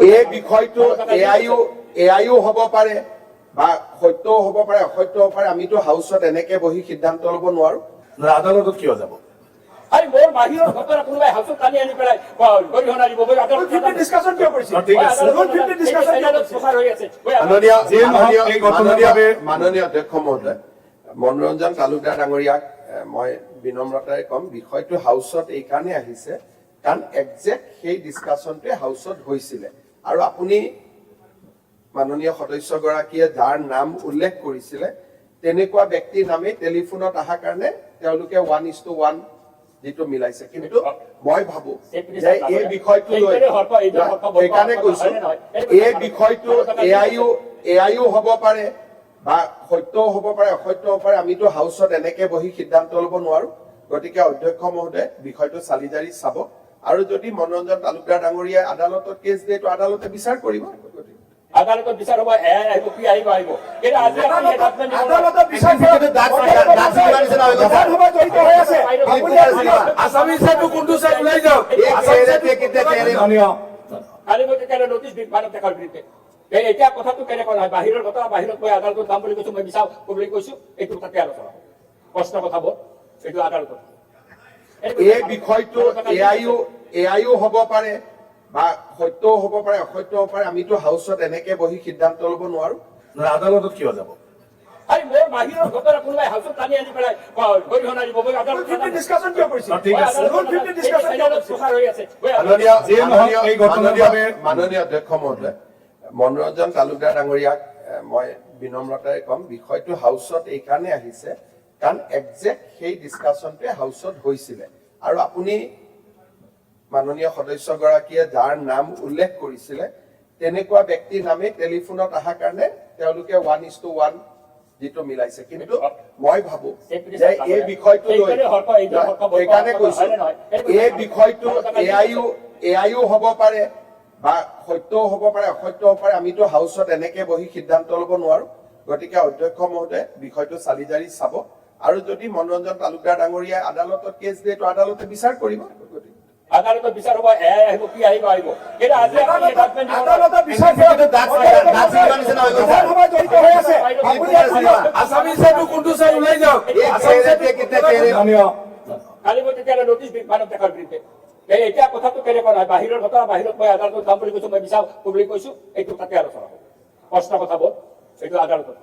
এই বিষয়টো এআইও হ'ব পাৰে বা সত্যও হ'ব পাৰে অসত্য হ'ব পাৰে আমিতো হাউচত এনেকে বহি সিদ্ধান্ত ল'ব নোৱাৰো আদালতত কিয় যাব আৰে মোৰ বাহিৰৰ ঘটনা কোনোবাই হাউচত টানি আনি পেলাই গৰিহণা দিব ডিসকাশন কিয় কৰিছে ঠিক আছে প্ৰচাৰ হৈ আছে মাননীয় অধ্যক্ষ মহোদয় মনোৰঞ্জন তালুকদাৰ ডাঙৰীয়াক মই বিনম্ৰতাৰে কম বিষয়টো হাউচত এই কাৰণে আহিছে কাৰণ একজেক্ট সেই ডিসকাশনটোৱে হাউচত হৈছিলে আৰু আপুনি মাননীয় সদস্যগৰাকীয়ে যাৰ নাম উল্লেখ কৰিছিলে তেনেকুৱা ব্যক্তিৰ নামে টেলিফোনত অহা কাৰণে তেওঁলোকে 1:1 যেটো মিলাইছে কিন্তু মই ভাবো যে এই বিষয়টো লৈ সেইকাৰণে কৈছো এই বিষয়টো এআইও হ'ব পাৰে বা সত্যও হ'ব পাৰে অসত্য হ'ব পাৰে আমিতো হাউচত এনেকে বহি সিদ্ধান্ত ল'ব নোৱাৰো গতিকে অধ্যক্ষ মহোদয় বিষয়টো চালি জাৰি চাব আৰু যদি মনোৰঞ্জন তালুকদাৰ ডাঙৰীয়াই আদালতত কেছ দিয়ে তো আদালতে বিচাৰ কৰিব আদালতত বিচাৰ হ'ব এআই আহিব কি আহিব কিন্তু আজি আদালতত বিচাৰ আসামিসেটো কোনটো চাই ওলাই যাওক কালি মই কেনে নোটিছ দিম মানৱ দেখাৰ বিৰুদ্ধে এতিয়া কথাটো কেনেকুৱা নহয় বাহিৰৰ কথা বাহিৰত মই আদালতত যাম বুলি কৈছো মই বিচাৰ বুলি কৈছো এইটো তাতে আলোচনা প্ৰশ্ন কথাবোৰ এইটো আদালতত এই বিষয়টো এআইও হ'ব পাৰে বা সত্যও হ'ব পাৰে অসত্য হ'ব পাৰে আমিতো হাউচত এনেকে বহি সিদ্ধান্ত ল'ব নোৱাৰো আদালতত কিয় যাব আৰে মোৰ বাহিৰৰ ঘটনা কোনোবাই হাউচত টানি আনি পেলাই গৰিহণা দিব ডিসকাশন কিয় কৰিছে ঠিক আছে প্ৰচাৰ হৈ আছে মাননীয় অধ্যক্ষ মহোদয় মনোৰঞ্জন তালুকদাৰ ডাঙৰীয়াক মই বিনম্ৰতাৰে কম বিষয়টো হাউচত এই কাৰণে আহিছে কাৰণ একজেক্ট সেই ডিসকাশনটোৱে হাউচত হৈছিলে আৰু আপুনি মাননীয় সদস্যগৰাকীয়ে যাৰ নাম উল্লেখ কৰিছিলে তেনেকুৱা ব্যক্তিৰ নামে টেলিফোনত অহা কাৰণে তেওঁলোকে 1:1 যেটো মিলাইছে কিন্তু মই ভাবো যে এই বিষয়টো লৈ সেইকাৰণে কৈছো এই বিষয়টো এআইও হ'ব পাৰে বা সত্যও হ'ব পাৰে অসত্য হ'ব পাৰে আমিতো হাউচত এনেকে বহি সিদ্ধান্ত ল'ব নোৱাৰো গতিকে অধ্যক্ষ মহোদয় বিষয়টো চালি জাৰি চাব আৰু যদি মনোৰঞ্জন তালুকদাৰ ডাঙৰীয়াই আদালতত কেছ দিয়ে তো আদালতে বিচাৰ কৰিব আদালতত বিচাৰ হ'ব এআই আহিব কি আহিব কিন্তু আজি আদালতত বিচাৰ আসামিসেটো কোনটো চাই ওলাই যাওক কালি মই কেনে নোটিছ দিম মানৱ দেখাৰ বিৰুদ্ধে এতিয়া কথাটো কেনেকুৱা নহয় বাহিৰৰ কথা বাহিৰত মই আদালতত যাম বুলি কৈছো মই বিচাৰ বুলি কৈছো এইটো তাতে আলোচনা প্ৰশ্ন কথাবোৰ এইটো আদালতত